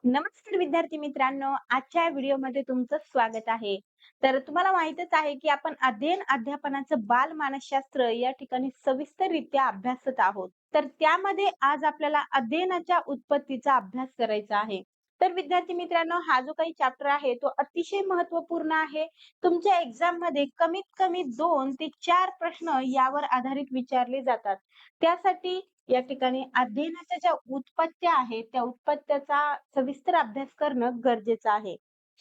नमस्कार विद्यार्थी मित्रांनो, आजच्या व्हिडिओमध्ये तुमचं स्वागत आहे. तर तुम्हाला माहीतच आहे, की आपण अध्यापनाचं बाल मानसशास्त्र या ठिकाणी सविस्तररित्या अभ्यासत आहोत. तर त्यामध्ये आज आपल्याला अध्ययनाच्या उत्पत्तीचा अभ्यास करायचा आहे. तर विद्यार्थी मित्रांनो, हा जो काही चॅप्टर आहे तो अतिशय महत्त्वपूर्ण आहे. तुमच्या एक्झाममध्ये कमीत कमी 2 ते 4 प्रश्न यावर आधारित विचारले जातात. त्यासाठी या ठिकाणी अध्ययनाच्या ज्या उत्पत्त्या आहेत, त्या उत्पत्त्याचा सविस्तर अभ्यास करणं गरजेचं आहे.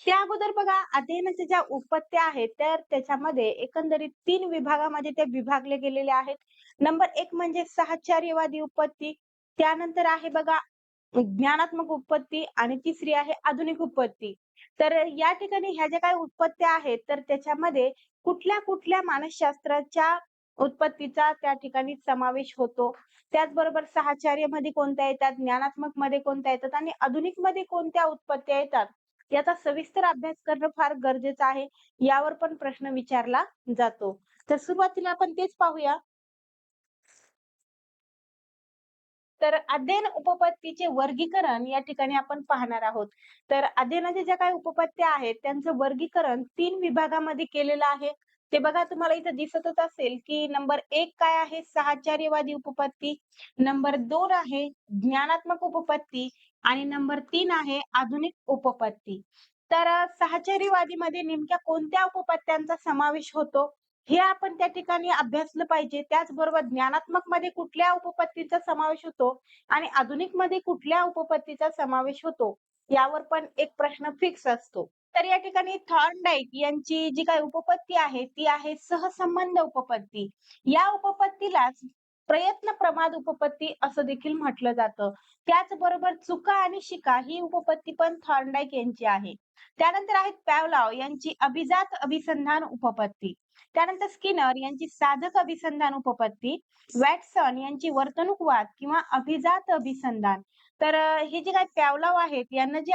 त्या अगोदर बघा अध्ययनाच्या ज्या उत्पत्त्या आहेत, तर त्याच्यामध्ये एकंदरीत 3 विभागामध्ये त्या विभागले गेलेले आहेत. नंबर 1 म्हणजे साहचर्यवादी उत्पत्ती, त्यानंतर आहे बघा ज्ञानात्मक उत्पत्ती आणि तिसरी आहे आधुनिक उत्पत्ती. तर या ठिकाणी ह्या ज्या काही उत्पत्त्या आहेत, तर त्याच्यामध्ये कुठल्या-कुठल्या मानसशास्त्राच्या उत्पत्तीचा त्या ठिकाणी समावेश होतो. त्याचबरोबर साहचर्यामध्ये कोणत्या येतात, ज्ञानात्मकमध्ये कोणत्या येतात आणि आधुनिकमध्ये कोणत्या उत्पत्त्या येतात, याचा सविस्तर अभ्यास करणं फार गरजेचं आहे. यावर पण प्रश्न विचारला जातो. तर सुरुवातीला आपण तेच पाहूया. तर अध्ययन उपपत्तीचे वर्गीकरण या ठिकाणी आपण पाहणार आहोत. तर अध्ययनाच्या ज्या काही उपपत्त्या आहेत, त्यांचं वर्गीकरण 3 विभागामध्ये केलेलं आहे. ते बघा तुम्हाला इथं दिसतच असेल, की नंबर 1 काय आहे साहचर्यवादी उपपत्ती, नंबर 2 आहे ज्ञानात्मक उपपत्ती आणि नंबर 3 आहे आधुनिक उपपत्ती. तर साहचर्यवादीमध्ये नेमक्या कोणत्या उपपत्त्यांचा समावेश होतो, हे आपण त्या ठिकाणी अभ्यासलं पाहिजे. त्याचबरोबर ज्ञानात्मकमध्ये कुठल्या उपपत्तीचा समावेश होतो आणि आधुनिकमध्ये कुठल्या उपपत्तीचा समावेश होतो, यावर पण एक प्रश्न फिक्स असतो. तर या ठिकाणी थॉर्नडाईक यांची जी काही उपपत्ती आहे, ती आहे सहसंबंध उपपत्ती. या उपपत्तीलाच प्रयत्न प्रमाद उपपत्ती असं देखील म्हटलं जातं. त्याचबरोबर चुका आणि शिका ही उपपत्ती पण थॉर्नडाईक यांची आहे. त्यानंतर आहेत पॅवलॉव यांची अभिजात अभिसंधान उपपत्ती. त्यानंतर स्किनर यांची साधक अभिसंधान उपपत्ती, वॅटसन यांची वर्तणूकवाद किंवा अभिजात अभिसंधान. तर हे जे काही पॅवलॉव आहेत यांना जे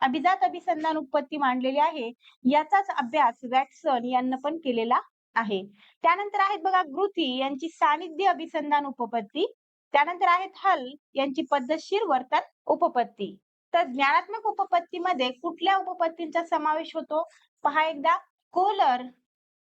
अभिजात अभिसंधान उत्पत्ती मांडलेली आहे, याचाच अभ्यास वॅटसन यांनी पण केलेला आहे. त्यानंतर आहेत बघा ग्रुथी यांची सानिध्य अभिसंधान उपपत्ती. त्यानंतर आहेत हल यांची पद्धतशीर वर्तन उपपत्ती. तर ज्ञानात्मक उपपत्तीमध्ये कुठल्या उपपत्तींचा समावेश होतो? पहा एकदा कोलर,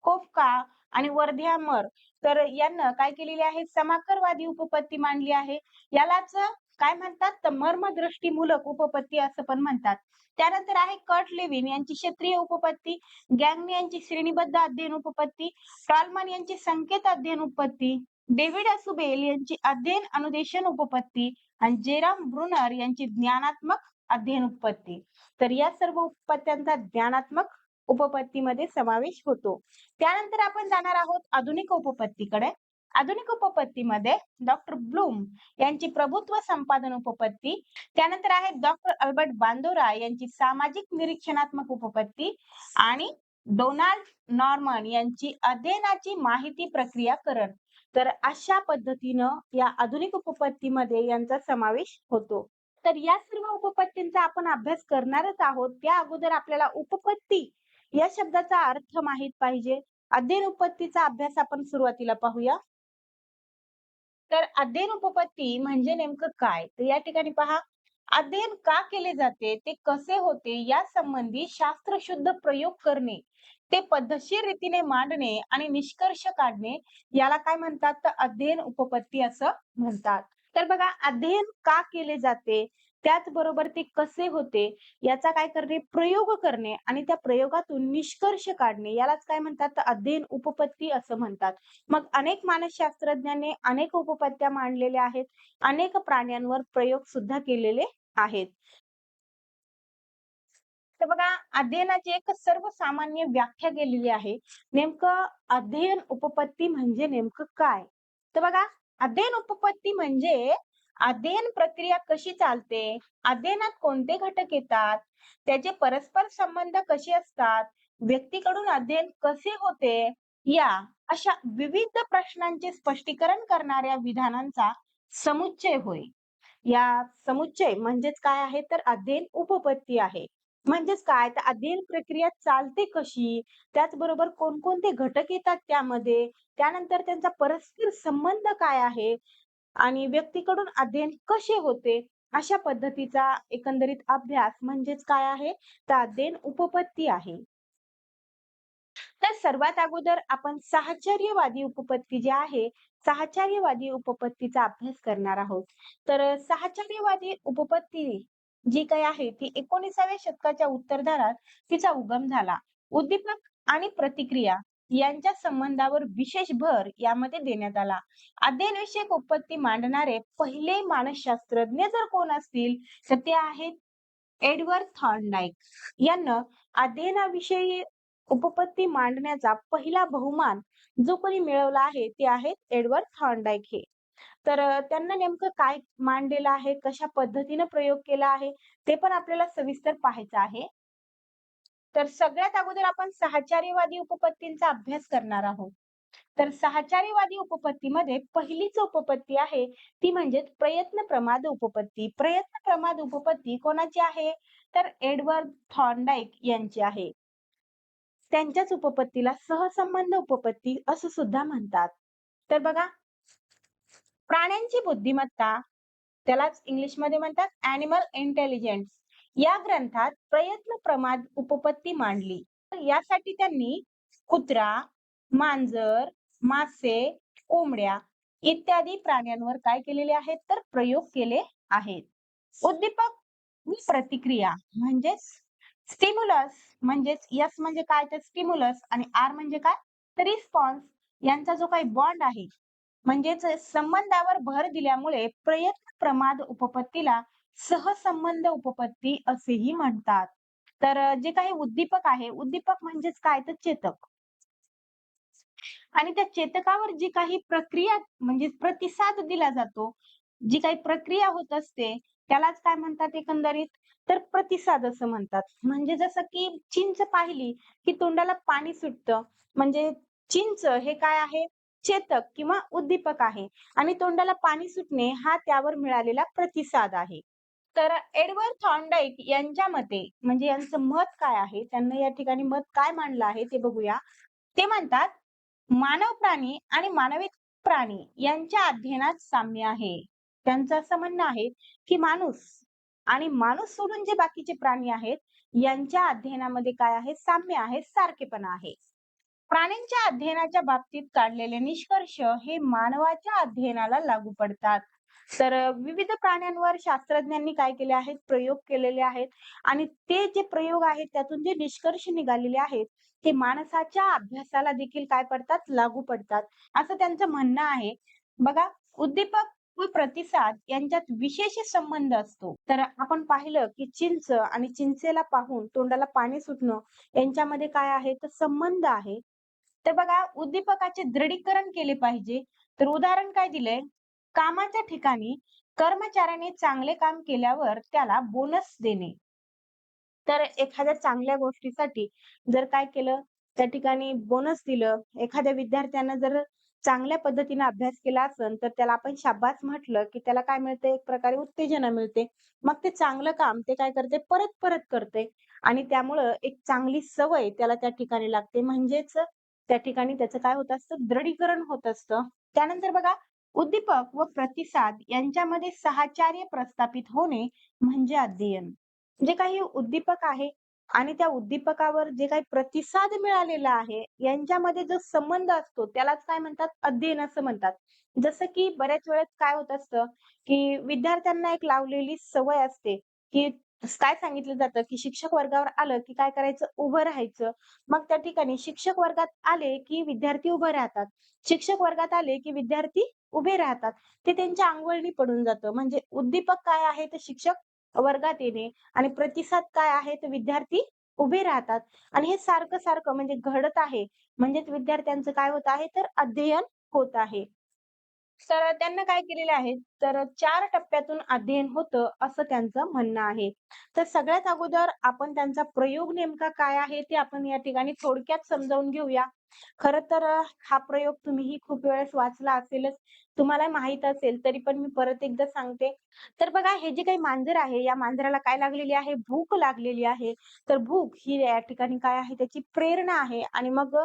कोफका आणि वर्धेहॅमर तर यांना काय केलेली आहे समाकरवादी उपपत्ती मांडली आहे. यालाच काय म्हणतात तर मर्मदृष्टीमूलक उपपत्ती असं पण म्हणतात. त्यानंतर आहे कर्ट लेविन यांची क्षेत्रीय उपपत्ती, गॅंगनी यांची श्रेणीबद्ध अध्ययन उपपत्ती, टॉलमन यांची संकेत अध्ययन उपपत्ती, डेव्हिड असुबेल यांची अध्ययन अनुदेशन उपपत्ती आणि जेरॉम ब्रुनर यांची ज्ञानात्मक अध्ययन उपपत्ती. तर या सर्व उपपत्त्यांचा ज्ञानात्मक उपपत्तीमध्ये समावेश होतो. त्यानंतर आपण जाणार आहोत आधुनिक उपपत्तीकडे. आधुनिक उपपत्तीमध्ये डॉक्टर ब्लूम यांची प्रभुत्व संपादन उपपत्ती, त्यानंतर आहे डॉक्टर अल्बर्ट बांदोरा यांची सामाजिक निरीक्षणात्मक उपपत्ती आणि डोनाल्ड नॉर्मन यांची अध्ययनाची माहिती प्रक्रियाकरण. तर अशा पद्धतीनं या आधुनिक उपपत्तीमध्ये यांचा समावेश होतो. तर या सर्व उपपत्तींचा आपण अभ्यास करणारच आहोत. त्या अगोदर आपल्याला उपपत्ती या शब्दाचा अर्थ माहित पाहिजे. अध्ययन उपपत्तीचा अभ्यास आपण सुरुवातीला पाहूया. तर अध्ययन उपपत्ती म्हणजे नेमकं काय? तर या ठिकाणी पहा, अध्ययन का केले जाते, ते कसे होते, या संबंधी शास्त्रशुद्ध प्रयोग करणे, ते पद्धतशीर रीतीने मांडणे आणि निष्कर्ष काढणे, याला काय म्हणतात? तर अध्ययन उपपत्ती असं म्हणतात. तर बघा, अध्ययन का केले जाते, त्याचबरोबर ते कसे होते, याचा काय करणे, प्रयोग करणे आणि त्या प्रयोगातून निष्कर्ष काढणे, यालाच काय म्हणतात? तर अध्ययन उपपत्ती असं म्हणतात. मग अनेक मानसशास्त्रज्ञांनी अनेक उपपत्त्या मांडलेल्या आहेत. अनेक प्राण्यांवर प्रयोग सुद्धा केलेले आहेत. तर बघा अध्ययनाची एक सर्वसामान्य व्याख्या केलेली आहे. नेमकं अध्ययन उपपत्ती म्हणजे नेमकं काय? तर बघा अध्ययन उपपत्ती म्हणजे अध्ययन प्रक्रिया कशी चालते, अध्ययनात कोणते घटक येतात, त्याचे परस्पर संबंध कसे असतात, व्यक्तीकडून अध्ययन कसे होते, या अशा विविध प्रश्नांचे स्पष्टीकरण करणाऱ्या विधानांचा समुच्चय होय. या समुच्चय म्हणजेच काय आहे तर अध्ययन उपपत्ती आहे. म्हणजेच काय तर अध्ययन प्रक्रिया चालते कशी, त्याचबरोबर कोणकोणते घटक येतात त्यामध्ये, त्यानंतर त्यांचा परस्पर संबंध काय आहे आणि व्यक्तीकडून अध्ययन कसे होते, अशा पद्धतीचा एकंदरीत अभ्यास म्हणजेच काय आहे? तर अध्ययन उपपत्ती आहे. तर सर्वात अगोदर आपण साहचर्यवादी उपपत्ती जी आहे, साहचर्यवादी उपपत्तीचा अभ्यास करणार आहोत. तर साहचर्यवादी उपपत्ती जी काही आहे, ती 19व्या शतकाच्या उत्तरार्धात तिचा उगम झाला. उद्दीपक आणि प्रतिक्रिया यांच्या संबंधावर विशेष भर यामध्ये देण्यात आला. अध्ययनविषयक उपपत्ती मांडणारे पहिले मानसशास्त्रज्ञ जर कोण असतील, तर ते आहेत एडवर्ड थॉर्नडाईक. यांना अध्ययनाविषयी उपपत्ती मांडण्याचा पहिला बहुमान जो कोणी मिळवला आहे, ते आहेत एडवर्ड थॉर्नडाईक हे. तर त्यांना नेमकं काय मांडलेलं आहे, कशा पद्धतीनं प्रयोग केला आहे, ते पण आपल्याला सविस्तर पाहायचं आहे. तर सगळ्यात अगोदर आपण साहचर्यवादी उपपत्तींचा अभ्यास करणार आहोत. तर साहचर्यवादी उपपत्तीमध्ये पहिलीच उपपत्ती आहे, ती म्हणजे प्रयत्न प्रमाद उपपत्ती. प्रयत्न प्रमाद उपपत्ती कोणाची आहे? तर एडवर्ड थॉर्नडाईक यांची आहे. त्यांच्याच उपपत्तीला सहसंबंध उपपत्ती असं सुद्धा म्हणतात. तर बघा, प्राण्यांची बुद्धिमत्ता त्यालाच इंग्लिशमध्ये म्हणतात ॲनिमल इंटेलिजन्स. या ग्रंथात प्रयत्न प्रमाद उपपत्ती मांडली. तर यासाठी त्यांनी कुत्रा, मांजर, मासे, कोंबड्या इत्यादी प्राण्यांवर काय केलेले आहेत? तर प्रयोग केले आहेत. उद्दीपक व प्रतिक्रिया म्हणजेच स्टिम्युलस म्हणजेच एस म्हणजे काय? तर स्टिम्युलस आणि आर म्हणजे काय? तर रिस्पॉन्स यांचा जो काही बॉन्ड आहे म्हणजेच संबंधावर भर दिल्यामुळे प्रयत्न प्रमाद उपपत्तीला सहसंबंध उपपत्ती असेही म्हणतात. तर जे काही उद्दीपक आहे, उद्दीपक म्हणजेच काय? तर चेतक. आणि त्या चेतकावर जी काही प्रक्रिया म्हणजे प्रतिसाद दिला जातो, जी काही प्रक्रिया होत असते, त्यालाच काय म्हणतात एकंदरीत? तर प्रतिसाद असं म्हणतात. म्हणजे जसं की चिंच पाहिली, की तोंडाला पाणी सुटतं. म्हणजे चिंच हे काय आहे? चेतक किंवा उद्दीपक आहे आणि तोंडाला पाणी सुटणे हा त्यावर मिळालेला प्रतिसाद आहे. तर एडवर्ड थॉर्नडाईक यांच्या मते म्हणजे यांचं मत काय आहे? त्यांनी या ठिकाणी मत काय मांडलं आहे ते बघूया. ते म्हणतात, मानव प्राणी आणि मानवी प्राणी यांच्या अध्ययनात साम्य आहे. त्यांचं असं म्हणणं आहे, की माणूस आणि माणूस सोडून जे बाकीचे प्राणी आहेत, यांच्या अध्ययनामध्ये काय आहे? साम्य आहे, सारखेपणा आहे. प्राण्यांच्या अध्ययनाच्या बाबतीत काढलेले निष्कर्ष हे मानवाच्या अध्ययनाला लागू पडतात. तर विविध प्राण्यांवर शास्त्रज्ञांनी काय केले आहेत? प्रयोग केलेले आहेत आणि ते जे प्रयोग आहेत त्यातून जे निष्कर्ष निघालेले आहेत, ते माणसाच्या अभ्यासाला देखील काय पडतात? लागू पडतात. असं त्यांचं म्हणणं आहे. बघा, उद्दीपक व प्रतिसाद यांच्यात विशेष संबंध असतो. तर आपण पाहिलं, की चिंच आणि चिंचेला पाहून तोंडाला पाणी सुटणं यांच्यामध्ये काय आहे? तर संबंध आहे. तर बघा, उद्दीपकाचे दृढीकरण केले पाहिजे. तर उदाहरण काय दिलंय? कामाच्या ठिकाणी कर्मचाऱ्याने चांगले काम केल्यावर त्याला बोनस देणे. तर एखाद्या चांगल्या गोष्टीसाठी जर काय केलं, त्या ठिकाणी बोनस दिलं. एखाद्या विद्यार्थ्यानं जर चांगल्या पद्धतीने अभ्यास केला असेल, तर त्याला आपण शाब्बास म्हटलं, की त्याला काय मिळते? एक प्रकारे उत्तेजन मिळते. मग ते चांगलं काम ते काय करते? परत-परत करते आणि त्यामुळं एक चांगली सवय त्याला त्या ठिकाणी लागते. म्हणजेच त्या ठिकाणी त्याचं काय होत असतं? दृढीकरण होत असतं. त्यानंतर बघा, उद्दीपक व प्रतिसाद यांच्यामध्ये साहचर्य प्रस्थापित होणे म्हणजे अध्ययन. जे काही उद्दीपक आहे आणि त्या उद्दीपकावर जे काही प्रतिसाद मिळालेला आहे, यांच्यामध्ये जो संबंध असतो त्यालाच काय म्हणतात? अध्ययन असं म्हणतात. जसं की बऱ्याच वेळेस काय होत असतं, की विद्यार्थ्यांना एक लावलेली सवय असते, की काय सांगितलं जातं, की शिक्षक वर्गावर आलं, की काय करायचं? उभं राहायचं. मग त्या ठिकाणी शिक्षक वर्गात आले, की विद्यार्थी उभे राहतात. शिक्षक वर्गात आले, की विद्यार्थी उभे राहतात. ते त्यांच्या अंगवळणी पडून जातं. म्हणजे उद्दीपक काय आहे? तर शिक्षक वर्गात येणे आणि प्रतिसाद काय आहे? तर विद्यार्थी उभे राहतात आणि हे सारखं-सारखं म्हणजे घडत आहे. म्हणजेच विद्यार्थ्यांचं काय होत आहे? तर अध्ययन होत आहे. तर त्यांना काय केलेलं आहे, तर 4 टप्प्यातून अध्ययन होतं, असं त्यांचं म्हणणं आहे. तर सगळ्यात अगोदर आपण त्यांचा प्रयोग नेमका काय आहे, ते आपण या ठिकाणी थोडक्यात समजावून घेऊया. खरं तर हा प्रयोग तुम्हीही खूप वेळेस वाचला असेलच. तुम्हाला माहीत असेल, तरी पण मी परत एकदा सांगते. तर बघा, हे जे काही मांजर आहे, या मांजराला काय लागलेली आहे? भूक लागलेली आहे. तर भूक ही या ठिकाणी काय आहे? त्याची प्रेरणा आहे आणि मग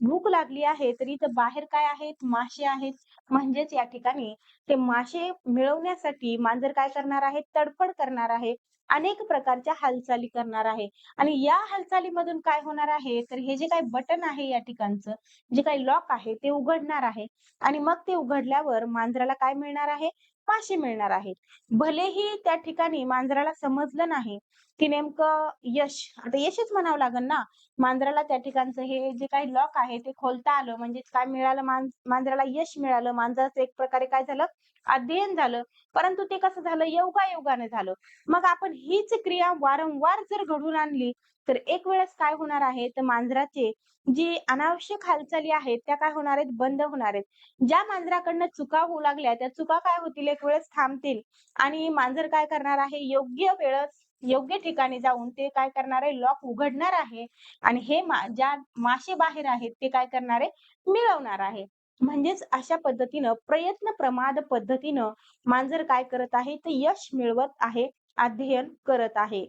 भूक लागली आहे, तर इथं बाहेर काय आहेत? मासे आहेत. म्हणजेच या ठिकाणी ते मासे मिळवण्यासाठी मांजर काय करणार आहे? तडफड करणार आहे. अनेक प्रकारच्या हालचाली करणार आहे आणि या हालचालीमधून काय होणार आहे? तर हे जे काही बटन आहे या ठिकाणचं, जे काही लॉक आहे ते उघडणार आहे आणि मग ते उघडल्यावर मांजराला काय मिळणार आहे? मासे मिळणार आहेत. भलेही त्या ठिकाणी मांजराला समजलं नाही, की नेमकं यश, आता यशच म्हणावं लागेल ना, मांजराला त्या ठिकाणचं हे जे काही लॉक आहे ते खोलता आलं म्हणजेच काय मिळालं, मांजराला यश मिळालं. मांजराचं एक प्रकारे काय झालं? अध्ययन झालं. परंतु ते कसं झालं? योगायोगाने झालं. मग आपण हीच क्रिया वारंवार जर घडवून आणली, तर एक वेळेस काय होणार आहे? तर मांजराचे जी अनावश्यक हालचाली आहेत, त्या काय होणार आहेत? बंद होणार आहेत. ज्या मांजराकडनं चुका होऊ लागल्या, त्या चुका काय होतील? एक वेळेस थांबतील आणि मांजर काय करणार आहे? योग्य वेळेस, योग्य ठिकाणी जाऊन ते काय करणार आहे? लॉक उघडणार आहे आणि हे ज्या मासे बाहेर आहेत, ते काय करणार आहे? मिळवणार आहे. म्हणजेच अशा पद्धतीनं प्रयत्न प्रमाद पद्धतीनं मांजर काय करत आहे? तर यश मिळवत आहे, अध्ययन करत आहे.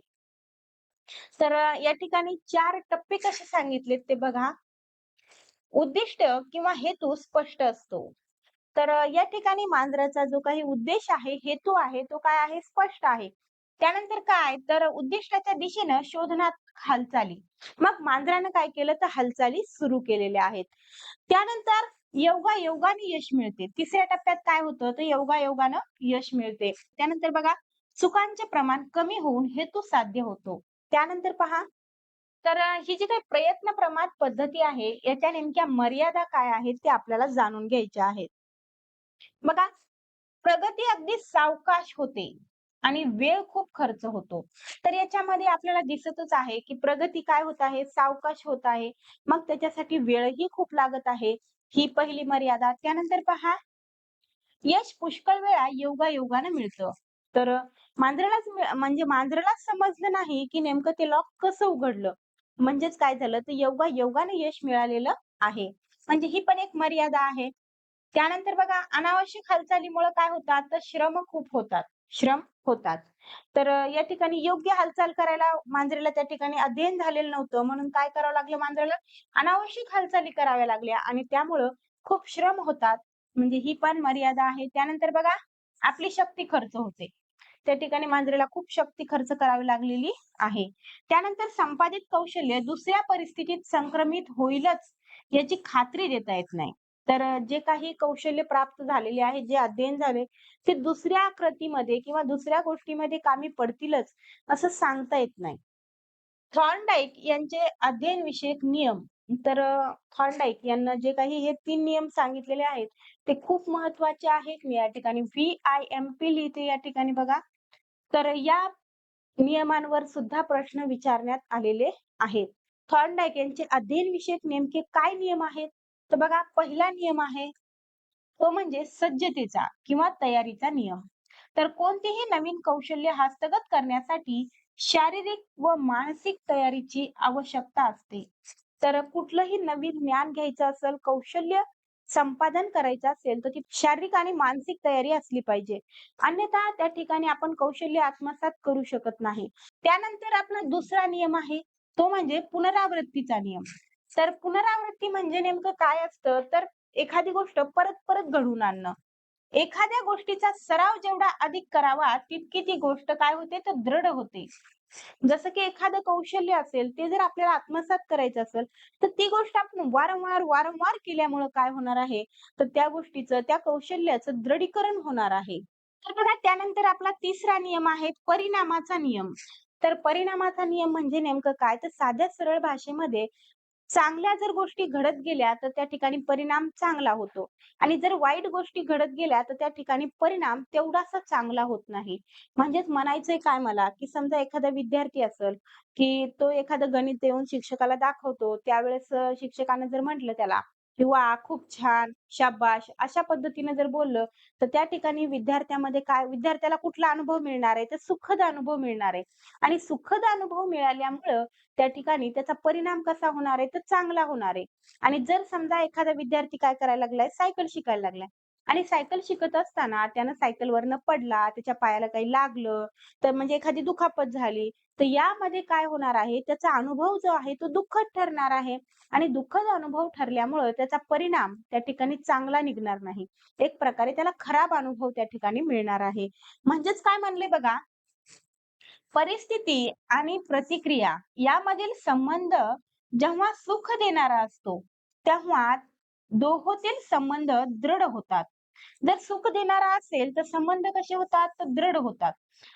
तर या ठिकाणी 4 टप्पे कसे सांगितलेत ते बघा. उद्दिष्ट किंवा हेतू स्पष्ट असतो. तर या ठिकाणी मांजराचा जो काही उद्देश आहे, हेतू आहे, तो काय आहे? स्पष्ट आहे. त्यानंतर काय? तर उद्दिष्टाच्या दिशेनं शोधण्यात हालचाली. मग मांजरानं काय केलं? तर हालचाली सुरू केलेल्या आहेत. त्यानंतर योगायोगाने यश मिळते. तिसऱ्या टप्प्यात काय होतं? तर योगायोगानं यश मिळते. त्यानंतर बघा, चुकांचे प्रमाण कमी होऊन हेतू साध्य होतो. त्यानंतर पहा, तर ही जी काही प्रयत्न प्रमाद पद्धती आहे, याच्या नेमक्या मर्यादा काय आहेत, ते आपल्याला जाणून घ्यायच्या आहेत. बघा, प्रगती अगदी सावकाश होते आणि वेळ खूप खर्च होतो. तर याच्यामध्ये आपल्याला दिसतच आहे, की प्रगती काय होत आहे? सावकाश होत आहे. मग त्याच्यासाठी वेळही खूप लागत आहे. ही पहिली मर्यादा. त्यानंतर पहा, यश पुष्कळ वेळा योगायोगानं मिळतं. तर म्हणजे मांजरालाच समजलं नाही, की नेमकं ते लॉक कसं उघडलं. म्हणजेच काय झालं, तर योगायोगाने यश मिळालेलं आहे. म्हणजे ही पण एक मर्यादा आहे. त्यानंतर बघा, अनावश्यक हालचालीमुळे काय होतात? तर श्रम खूप होतात. श्रम होतात. तर या ठिकाणी योग्य हालचाल करायला मांजरीला त्या ठिकाणी अध्ययन झालेलं नव्हतं. म्हणून काय करावं लागलं मांजराला? अनावश्यक हालचाली कराव्या लागल्या आणि त्यामुळं खूप श्रम होतात. म्हणजे ही पण मर्यादा आहे. त्यानंतर बघा, आपली शक्ती खर्च होते. त्या ठिकाणी मांजरीला खूप शक्ती खर्च करावी लागलेली आहे. त्यानंतर संपादित कौशल्य दुसऱ्या परिस्थितीत संक्रमित होईलच याची खात्री देता येत नाही. तर जे काही कौशल्य प्राप्त झालेले आहे, जे अध्ययन झाले, ते दुसऱ्या कृतीमध्ये किंवा दुसऱ्या गोष्टीमध्ये कामी पडतीलच असं सांगता येत नाही. थॉर्नडाईक यांचे अध्ययन विषयक नियम. तर थॉर्नडाईक यांना जे काही हे 3 नियम सांगितलेले आहेत, ते खूप महत्त्वाचे आहेत. मी या ठिकाणी व्ही-आय-एम-पी लिहिते या ठिकाणी बघा. तर या नियमांवर सुद्धा प्रश्न विचारण्यात आलेले आहेत. थॉर्नडाईक यांचे अध्ययन विषयक नेमके काय नियम आहेत? तर बघा, पहिला नियम आहे तो म्हणजे सज्जतेचा किंवा तयारीचा नियम. तर कोणतेही नवीन कौशल्य हस्तगत करण्यासाठी शारीरिक व मानसिक तयारीची आवश्यकता असते. तर कुठलंही नवीन ज्ञान घ्यायचं असेल, कौशल्य संपादन करायचं असेल, तर ती शारीरिक आणि मानसिक तयारी असली पाहिजे. अन्यथा त्या ठिकाणी आपण कौशल्य आत्मसात करू शकत नाही. त्यानंतर आपला दुसरा नियम आहे, तो म्हणजे पुनरावृत्तीचा नियम. तर पुनरावृत्ती म्हणजे नेमकं काय असतं? तर एखादी गोष्ट परत-परत घडवून आणणं. एखाद्या गोष्टीचा सराव जेवढा अधिक करावा, तितकी ती गोष्ट काय होते? तर दृढ होते. जसं की एखादं कौशल्य असेल, ते जर आपल्याला आत्मसात करायचं असेल, तर ती गोष्ट आपण वारंवार केल्यामुळं काय होणार आहे? तर त्या गोष्टीचं, त्या कौशल्याचं दृढीकरण होणार आहे. तर बघा, त्यानंतर आपला तिसरा नियम आहे परिणामाचा नियम. तर परिणामाचा नियम म्हणजे नेमकं काय? तर साध्या सरळ भाषेमध्ये चांगल्या जर गोष्टी घडत गेल्या, तर त्या ठिकाणी परिणाम चांगला होतो आणि जर वाईट गोष्टी घडत गेल्या, तर त्या ठिकाणी परिणाम तेवढासा चांगला होत नाही. म्हणजेच म्हणायचंय काय मला, की समजा एखादा विद्यार्थी असेल, की तो एखादं गणित येऊन शिक्षकाला दाखवतो. त्यावेळेस शिक्षकानं जर म्हटलं त्याला, की "वाह! खूप छान, शाब्बास" अशा पद्धतीने जर बोललं, तर त्या ठिकाणी विद्यार्थ्याला कुठला अनुभव मिळणार आहे? तर सुखद अनुभव मिळणार आहे आणि सुखद अनुभव मिळाल्यामुळं त्या ठिकाणी त्याचा परिणाम कसा होणार आहे? तर चांगला होणार आहे. आणि जर समजा एखादा विद्यार्थी काय करायला लागलाय? सायकल शिकायला लागलाय. आणि सायकल शिकत असताना त्यानं सायकलवरनं पडला, त्याच्या पायाला काही लागलं, तर म्हणजे एखादी दुखापत झाली, तर यामध्ये काय होणार आहे, त्याचा अनुभव जो आहे तो दुःखद ठरणार आहे आणि दुःखद अनुभव ठरल्यामुळं त्याचा परिणाम त्या ठिकाणी चांगला निघणार नाही. एक प्रकारे त्याला खराब अनुभव त्या ठिकाणी मिळणार आहे. म्हणजेच काय म्हणले बघा, परिस्थिती आणि प्रतिक्रिया यामधील संबंध जेव्हा सुख देणारा असतो, तेव्हा दोहोतील संबंध दृढ होतात. जर सुख देणारा असेल, तर संबंध कसे होतात? तर दृढ होतात.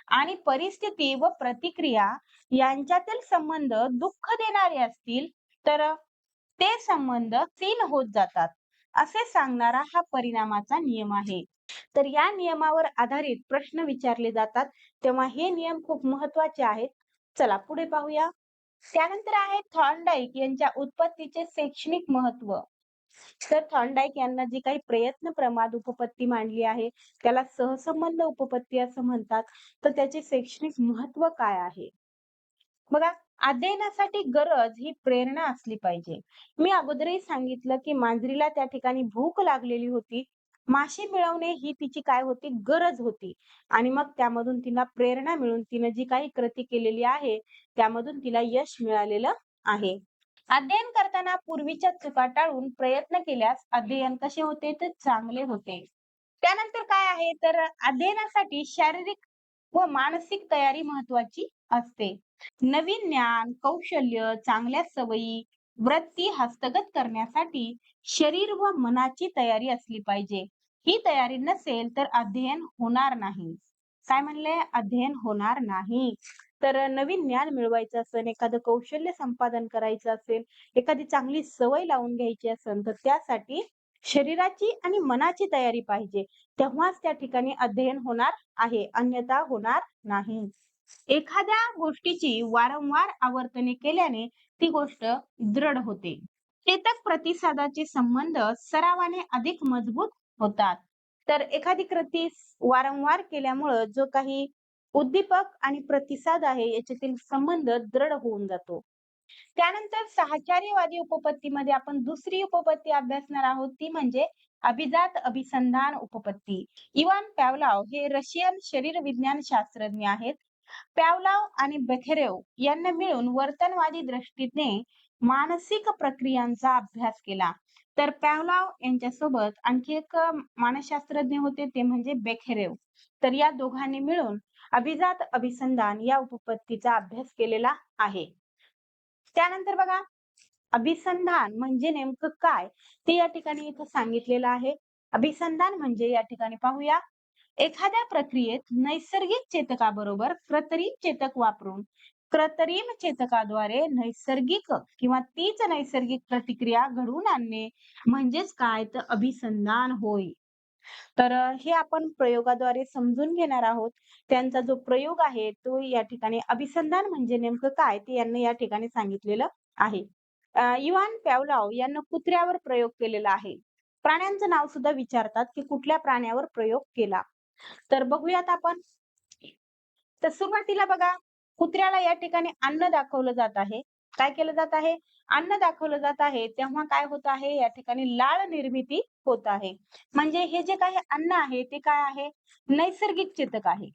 आणि परिस्थिती व प्रतिक्रिया यांच्यातील संबंध दुःख देणारे असतील, तर ते संबंध क्षीण होत जातात. असे सांगणारा हा परिणामाचा नियम आहे. तर या नियमावर आधारित प्रश्न विचारले जातात, तेव्हा हे नियम खूप महत्त्वाचे आहेत. चला पुढे पाहूया. त्यानंतर आहे थॉर्नडाईक यांच्या उत्पत्तीचे शैक्षणिक महत्त्व. तर थॉर्नडाईक यांना जी काही प्रयत्न प्रमाद उपपत्ती मांडली आहे, त्याला सहसंबंध उपपत्ती असं म्हणतात. तर त्याचे शैक्षणिक महत्त्व काय आहे? बघा, अध्ययनासाठी गरज ही प्रेरणा असली पाहिजे. मी अगोदरही सांगितलं, की मांजरीला त्या ठिकाणी भूक लागलेली होती. मासे मिळवणे ही तिची काय होती? गरज होती आणि मग त्यामधून तिला प्रेरणा मिळून तिनं जी काही कृती केलेली आहे, त्यामधून तिला यश मिळालेलं आहे. अध्ययन करताना पूर्वीच्या चुका टाळून प्रयत्न केल्यास अध्ययन कसे होते? तर चांगले होते. त्यानंतर काय आहे? तर अध्ययनासाठी शारीरिक व मानसिक तयारी महत्वाची असते. नवीन ज्ञान, कौशल्य, चांगल्या सवयी, वृत्ती हस्तगत करण्यासाठी शरीर व मनाची तयारी असली पाहिजे. ही तयारी नसेल तर अध्ययन होणार नाही. काय म्हणले? अध्ययन होणार नाही. तर नवीन ज्ञान मिळवायचं असेल, एखादं कौशल्य संपादन करायचं असेल, एखादी चांगली सवय लावून घ्यायची असेल, तर त्यासाठी शरीराची आणि मनाची तयारी पाहिजे. तेव्हाच त्या ठिकाणी अध्ययन होणार आहे, अन्यथा होणार नाही. एखाद्या गोष्टीची वारंवार आवर्तने केल्याने ती गोष्ट दृढ होते. चेतक प्रतिसादाचे संबंध सरावाने अधिक मजबूत होतात. तर एखादी कृती वारंवार केल्यामुळं जो काही उद्दीपक आणि प्रतिसाद आहे याच्यातील संबंध दृढ होऊन जातो. त्यानंतर साहचर्यवादी उपपत्तीमध्ये आपण दुसरी उपपत्ती अभ्यासणार आहोत, ती म्हणजे अभिजात अभिसंधान उपपत्ती. इवान पॅवलॉव हे रशियन शरीरविज्ञान शास्त्रज्ञ आहेत. पॅवलॉव आणि बेखेरेव यांनी मिळून वर्तनवादी दृष्टीने मानसिक प्रक्रियांचा अभ्यास केला. तर पॅवलॉव यांच्यासोबत आणखी एक मानसशास्त्रज्ञ होते, ते म्हणजे बेखेरेव. तर या दोघांनी मिळून अभिजात अभिसंधान या उपपत्तीचा अभ्यास केलेला आहे. त्यानंतर बघा, अभिसंधान म्हणजे नेमकं काय? ते या ठिकाणी इथं सांगितलेलं आहे. अभिसंधान म्हणजे या ठिकाणी पाहूया, एखाद्या प्रक्रियेत नैसर्गिक चेतकाबरोबर कृत्रिम चेतक वापरून कृत्रिम चेतकाद्वारे नैसर्गिक किंवा तीच नैसर्गिक प्रतिक्रिया घडवून आणणे म्हणजेच काय? तर अभिसंधान होय. तर हे आपण प्रयोगाद्वारे समजून घेणार आहोत. त्यांचा जो प्रयोग आहे तो या ठिकाणी अभिसंधान म्हणजे नेमकं काय? ते यांनी या ठिकाणी सांगितलेलं आहे. इव्हान पॅवलॉव यांनी कुत्र्यावर प्रयोग केलेला आहे. प्राण्यांचं नाव सुद्धा विचारतात, की कुठल्या प्राण्यावर प्रयोग केला. तर बघूयात आपण. तर सुरुवातीला बघा, कुत्र्याला या ठिकाणी अन्न दाखवलं जात आहे. काय केलं जात आहे? अन्न दाखवलं जात आहे. तेव्हा काय होत आहे? या ठिकाणी लाळ निर्मिती होत आहे. म्हणजे हे जे काही अन्न आहे ते काय आहे? नैसर्गिक चेतक आहे.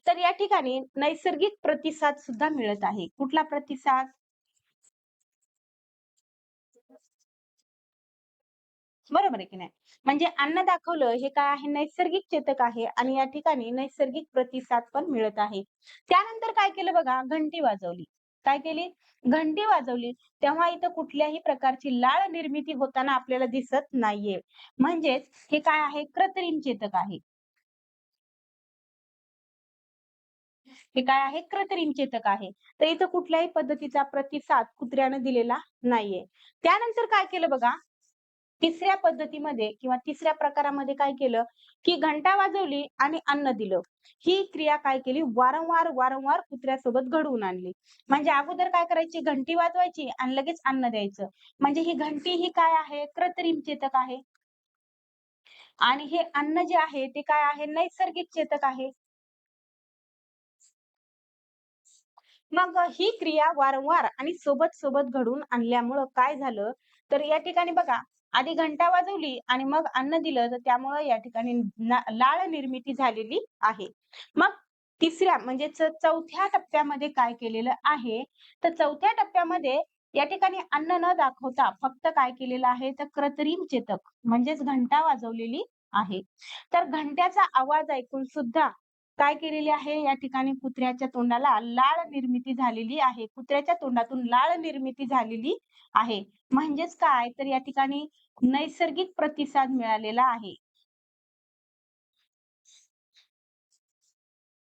तर या ठिकाणी नैसर्गिक प्रतिसाद सुद्धा मिळत आहे. कुठला प्रतिसाद? बरोबर आहे की नाही? म्हणजे अन्न दाखवलं हे काय आहे? नैसर्गिक चेतक आहे आणि या ठिकाणी नैसर्गिक प्रतिसाद पण मिळत आहे. त्यानंतर काय केलं बघा, घंटी वाजवली. काय केली? घंटी वाजवली. तेव्हा इथं कुठल्याही प्रकारची लाळ निर्मिती होताना आपल्याला दिसत नाहीये. म्हणजेच हे काय आहे? कृत्रिम चेतक आहे. हे काय आहे? कृत्रिम चेतक आहे. तर इथं कुठल्याही पद्धतीचा प्रतिसाद कुत्र्यानं दिलेला नाहीये. त्यानंतर काय केलं बघा, तिसऱ्या पद्धतीमध्ये किंवा तिसऱ्या प्रकारामध्ये काय केलं, की घंटा वाजवली आणि अन्न दिलं. ही क्रिया काय केली? वारंवार कुत्र्यासोबत घडवून आणली. म्हणजे अगोदर काय करायची? घंटी वाजवायची आणि लगेच अन्न द्यायचं. म्हणजे ही घंटी ही काय आहे? कृत्रिम चेतक आहे आणि हे अन्न जे आहे ते काय आहे? नैसर्गिक चेतक आहे. मग ही क्रिया वारंवार आणि सोबत घडवून आणल्यामुळं काय झालं, तर या ठिकाणी बघा, आधी घंटा वाजवली आणि मग अन्न दिलं, तर त्यामुळं या ठिकाणी लाळ निर्मिती झालेली आहे. मग तिसऱ्या म्हणजे चौथ्या टप्प्यामध्ये काय केलेलं आहे, तर चौथ्या टप्प्यामध्ये या ठिकाणी अन्न न दाखवता फक्त काय केलेलं आहे, तर कृत्रिम चेतक म्हणजेच घंटा वाजवलेली आहे. तर घंट्याचा आवाज ऐकून सुद्धा काय केलेली आहे, या ठिकाणी कुत्र्याच्या तोंडाला लाळ निर्मिती झालेली आहे. कुत्र्याच्या तोंडातून लाळ निर्मिती झालेली आहे. म्हणजेच काय, तर या ठिकाणी नैसर्गिक प्रतिसाद मिळालेला आहे.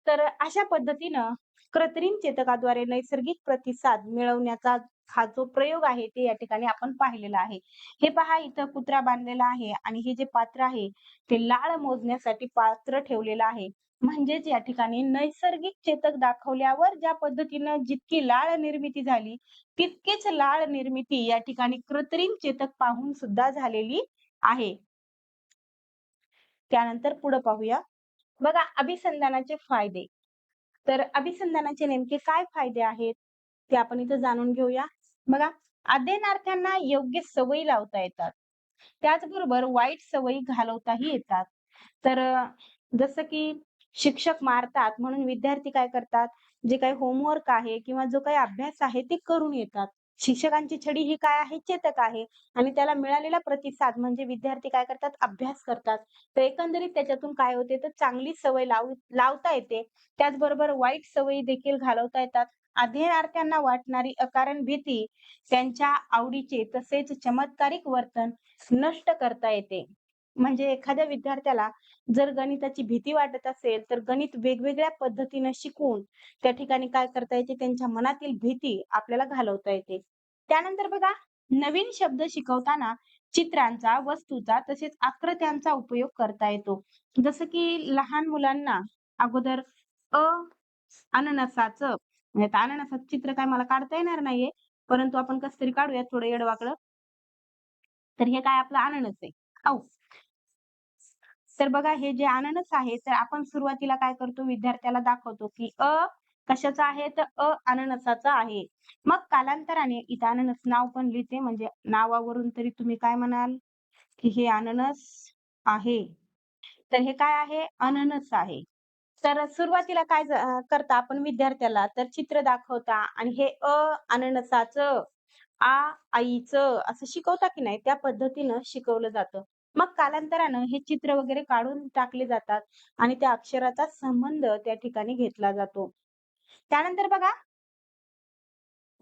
तर अशा पद्धतीनं कृत्रिम चेतकाद्वारे नैसर्गिक प्रतिसाद मिळवण्याचा हा जो प्रयोग आहे, ते या ठिकाणी आपण पाहिलेला आहे. हे पहा इथं कुत्रा बांधलेला आहे आणि हे जे पात्र आहे, ते लाळ मोजण्यासाठी पात्र ठेवलेलं आहे. म्हणजेच या ठिकाणी नैसर्गिक चेतक दाखवल्यावर ज्या पद्धतीनं जितकी लाळ निर्मिती झाली, तितकीच लाळ निर्मिती या ठिकाणी कृत्रिम चेतक पाहून सुद्धा झालेली आहे. त्यानंतर पुढे पाहूया. बघा अभिसंधानाचे फायदे. तर अभिसंधानाचे नेमके काय फायदे आहेत, ते आपण इथं जाणून घेऊया. बघा, अध्ययनार्थ्यांना योग्य सवयी लावता येतात. त्याचबरोबर वाईट सवयी घालवताही येतात. तर जसं की शिक्षक मारतात म्हणून विद्यार्थी काय करतात, जे काही होमवर्क आहे किंवा जो काही अभ्यास आहे ते करून येतात. शिक्षकांची छडी ही काय आहे, चेतक आहे आणि त्याला मिळालेला प्रतिसाद म्हणजे विद्यार्थी काय करतात, अभ्यास करतात. तर एकंदरीत त्याच्यातून काय होते, तर चांगली सवय लावता येते. त्याचबरोबर वाईट सवयी देखील घालवता येतात. अध्ययनार्थ्यांना वाटणारी अकारण भीती, त्यांच्या आवडीचे तसेच चमत्कारिक वर्तन नष्ट करता येते. म्हणजे एखाद्या विद्यार्थ्याला जर गणिताची भीती वाटत असेल, तर गणित वेगवेगळ्या पद्धतीनं शिकवून त्या ठिकाणी काय करता येते, त्यांच्या मनातील भीती आपल्याला घालवता येते. त्यानंतर बघा, नवीन शब्द शिकवताना चित्रांचा, वस्तूचा तसेच आकृत्यांचा उपयोग करता येतो. जसं की लहान मुलांना अगोदर अ अननसाचं म्हणजे आता अननसाचं चित्र काय मला काढता येणार नाहीये, परंतु आपण कसं तरी काढूया थोडं येडवाकड. तर हे काय आपलं अननस आहे. औ. तर बघा हे जे अननस आहे, तर आपण सुरुवातीला काय करतो विद्यार्थ्याला दाखवतो, की कशाचा आहे? तर अननसाचा आहे. मग कालांतराने इथं अननस नाव पण लिहिते म्हणजे नावावरून तरी तुम्ही काय म्हणाल, की हे अननस आहे. तर हे काय आहे? अननस आहे. तर सुरुवातीला काय करता आपण विद्यार्थ्याला तर चित्र दाखवता आणि हे अननसाचं, आ आईचं असं शिकवता की नाही, त्या पद्धतीनं शिकवलं जातं. मग कालांतरानं हे चित्र वगैरे काढून टाकले जातात आणि त्या अक्षराचा संबंध त्या ठिकाणी घेतला जातो. त्यानंतर बघा,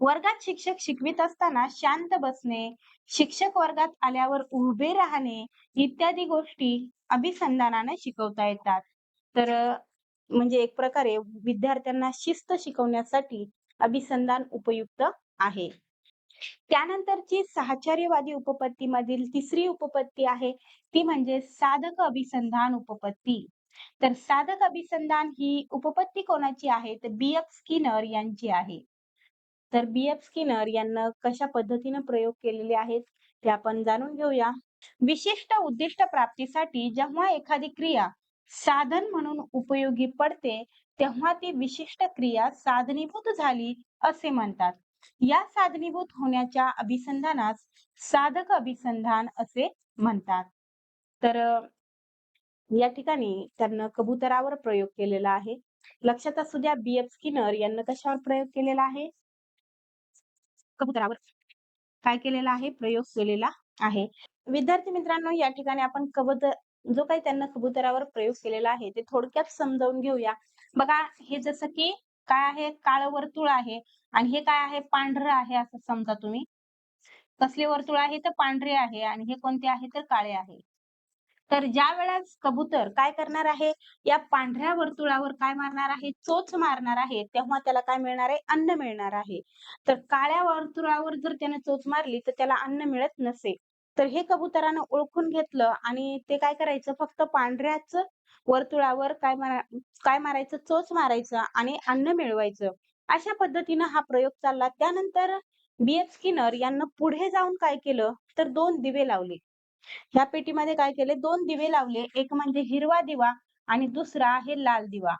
वर्गात शिक्षक शिकवीत असताना शांत बसणे, शिक्षक वर्गात आल्यावर उभे राहणे इत्यादी गोष्टी अभिसंधानाने शिकवता येतात. तर म्हणजे एक प्रकारे विद्यार्थ्यांना शिस्त शिकवण्यासाठी अभिसंधान उपयुक्त आहे. त्यानंतरची साहचर्यवादी उपपत्तीमधील तिसरी उपपत्ती आहे, ती म्हणजे साधक अभिसंधान उपपत्ती. तर साधक अभिसंधान ही उपपत्ती कोणाची आहे? तर बी.एफ. स्किनर यांची आहे. तर बी.एफ. स्किनर यांना कशा पद्धतीने प्रयोग केलेले आहेत, ते आपण जाणून घेऊया. विशिष्ट उद्दिष्ट प्राप्तीसाठी जेव्हा एखादी क्रिया साधन म्हणून उपयोगी पडते, तेव्हा ती विशिष्ट क्रिया साधनीभूत झाली असे म्हणतात. या साधनीभूत होण्याच्या अभिसंधानास साधक अभिसंधान असे म्हणतात. तर या ठिकाणी त्यांना कबुतरावर प्रयोग केलेला आहे. लक्षात असू द्या बी.एफ. स्किनर यांना कशावर प्रयोग केलेला आहे? कबुतरावर. काय केलेला आहे? प्रयोग केलेला आहे. विद्यार्थी मित्रांनो, या ठिकाणी आपण जो काही त्यांना कबुतरावर प्रयोग केलेला आहे, ते थोडक्यात समजावून घेऊया. बघा, हे जसं की काय आहे? काळं वर्तुळ आहे आणि हे काय आहे? पांढरं आहे असं समजा तुम्ही. कसले वर्तुळ आहे? तर पांढरे आहे आणि हे कोणते आहे? तर काळे आहे. तर ज्यावेळेस कबूतर काय करणार आहे? या पांढऱ्या वर्तुळावर काय मारणार आहे? चोच मारणार आहे. तेव्हा त्याला काय मिळणार आहे? अन्न मिळणार आहे. तर काळ्या वर्तुळावर जर त्याने चोच मारली, तर त्याला अन्न मिळत नसेल. तर हे कबुतरानं ओळखून घेतलं आणि ते काय करायचं? फक्त पांढऱ्याच वर्तुळावर काय मारायचं? चोच मारायचं आणि अन्न मिळवायचं. अशा पद्धतीनं हा प्रयोग चालला. त्यानंतर बी.एफ. स्किनर यांना पुढे जाऊन काय केलं? तर 2 दिवे लावले. ह्या पेटीमध्ये काय केले? 2 दिवे लावले. एक म्हणजे हिरवा दिवा आणि दुसरा आहे लाल दिवा.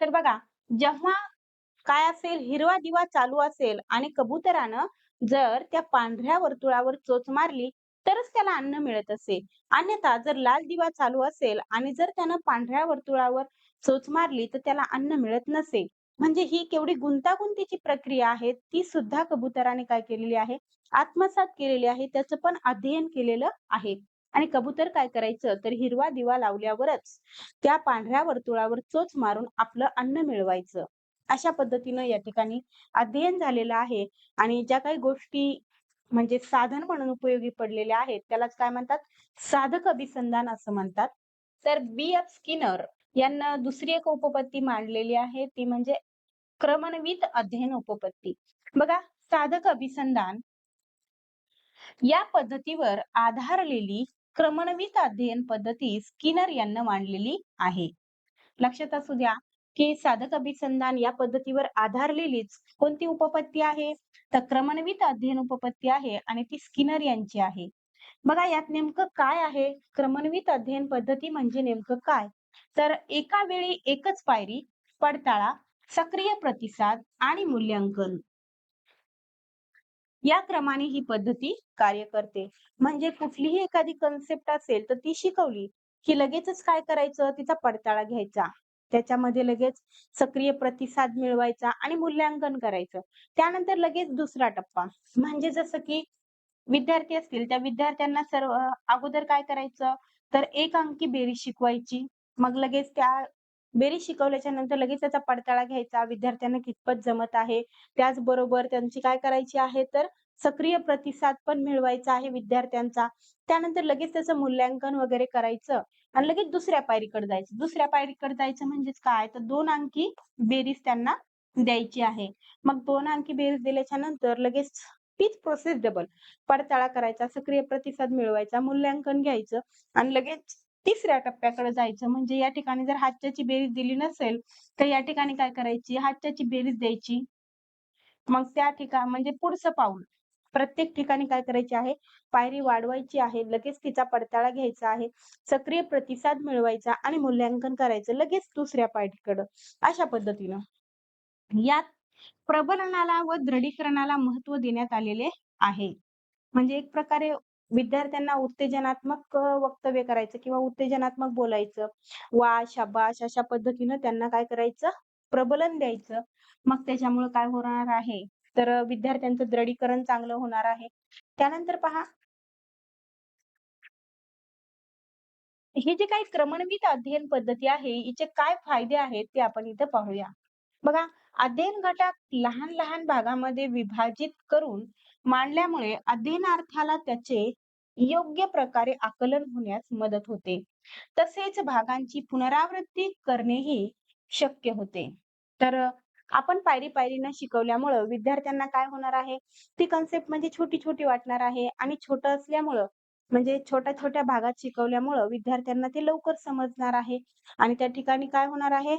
तर बघा, जेव्हा काय असेल, हिरवा दिवा चालू असेल आणि कबुतरानं जर त्या पांढऱ्या वर्तुळावर चोच मारली तरच त्याला अन्न मिळत असे. अन्यथा जर लाल दिवा चालू असेल आणि जर त्यानं पांढऱ्या वर्तुळावर चोच मारली तर त्याला अन्न मिळत नसे. म्हणजे ही केवढी गुंतागुंतीची प्रक्रिया आहे ती सुद्धा कबुतराने काय केलेली आहे, आत्मसात केलेली आहे. त्याचं पण अध्ययन केलेलं आहे. आणि कबूतर काय करायचं तर हिरवा दिवा लावल्यावरच त्या पांढऱ्या वर्तुळावर चोच मारून आपलं अन्न मिळवायचं. अशा पद्धतीनं या ठिकाणी अध्ययन झालेलं आहे आणि ज्या काही गोष्टी म्हणजे साधन म्हणून उपयोगी पडलेल्या आहेत, त्यालाच काय म्हणतात? साधक अभिसंधान असं म्हणतात. तर बी.एफ. स्किनर यांना दुसरी एक उपपत्ती मांडलेली आहे, ती म्हणजे क्रमन्वित अध्ययन उपपत्ती. बघा, साधक अभिसंधान या पद्धतीवर आधारलेली क्रमन्वित अध्ययन पद्धती स्किनर यांना मांडलेली आहे. लक्षात असू द्या, की साधक अभिसंधान या पद्धतीवर आधारलेलीच कोणती उपपत्ती आहे? तर क्रमन्वित अध्ययन उपपत्ती आहे आणि ती स्किनर यांची आहे. बघा यात नेमकं काय आहे? क्रमन्वित अध्ययन पद्धती म्हणजे नेमकं काय? तर एका वेळी एकच पायरी, पडताळा, सक्रिय प्रतिसाद आणि मूल्यांकन या क्रमाने ही पद्धती कार्य करते. म्हणजे कुठलीही एखादी कन्सेप्ट असेल तर ती शिकवली, की लगेचच काय करायचं तिचा पडताळा घ्यायचा. त्याच्यामध्ये लगेच सक्रिय प्रतिसाद मिळवायचा आणि मूल्यांकन करायचं. त्यानंतर लगेच दुसरा टप्पा म्हणजे जसं की विद्यार्थी असतील, त्या विद्यार्थ्यांना अगोदर काय करायचं, तर एक अंकी बेरीज शिकवायची. मग लगेच त्या बेरीज शिकवल्याच्या नंतर लगेच त्याचा पडताळा घ्यायचा. विद्यार्थ्यांना कितपत जमत आहे. त्याचबरोबर त्यांची काय करायची आहे, तर सक्रिय प्रतिसाद पण मिळवायचा आहे विद्यार्थ्यांचा. त्यानंतर लगेच त्याचं मूल्यांकन वगैरे करायचं आणि लगेच दुसऱ्या पायरीकडे जायचं. दुसऱ्या पायरीकडे जायचं म्हणजेच काय, तर 2 अंकी बेरीज त्यांना द्यायची आहे. मग 2 अंकी बेरीज दिल्याच्या नंतर लगेच तीच प्रोसेस डबल. पडताळा करायचा, सक्रिय प्रतिसाद मिळवायचा, मूल्यांकन घ्यायचं आणि लगेच तिसऱ्या टप्प्याकडे जायचं. म्हणजे या ठिकाणी जर हातच्याची बेरीज दिली नसेल, तर या ठिकाणी काय करायची, हातच्याची बेरीज द्यायची. मग त्या म्हणजे पुढचं पाऊल. प्रत्येक ठिकाणी काय करायचे आहे, पायरी वाढवायची आहे, लगेच तिचा पडताळा घ्यायचा आहे, सक्रिय प्रतिसाद मिळवायचा आणि मूल्यांकन करायचं लगेच दुसऱ्या पायरीकडं. अशा पद्धतीनं. यात प्रबलनाला व दृढीकरणाला महत्त्व देण्यात आलेले आहे. म्हणजे एक प्रकारे विद्यार्थ्यांना उत्तेजनात्मक वक्तव्य करायचं किंवा उत्तेजनात्मक बोलायचं. वाह! शाबास! अशा पद्धतीनं त्यांना काय करायचं, प्रबलन द्यायचं. मग त्याच्यामुळे काय होणार आहे, तर विद्यार्थ्यांचं दृढीकरण चांगलं होणार आहे. त्यानंतर पहा, ही जी काही क्रमणवित अध्ययन पद्धती आहे, हिचे काय फायदे आहेत ते आपण इथं पाहूया. बघा, अध्ययन गटात लहान-लहान भागामध्ये विभाजित करून मांडल्यामुळे अध्ययनार्थाला त्याचे योग्य प्रकारे आकलन होण्यास मदत होते. तसेच भागांची पुनरावृत्ती करणेही शक्य होते. तर आपण पायरी-पायरीनं शिकवल्यामुळं विद्यार्थ्यांना काय होणार आहे, ती कन्सेप्ट म्हणजे छोटी-छोटी वाटणार आहे आणि छोटं असल्यामुळं म्हणजे छोट्या-छोट्या भागात शिकवल्यामुळं विद्यार्थ्यांना ते लवकर समजणार आहे आणि त्या ठिकाणी काय होणार आहे,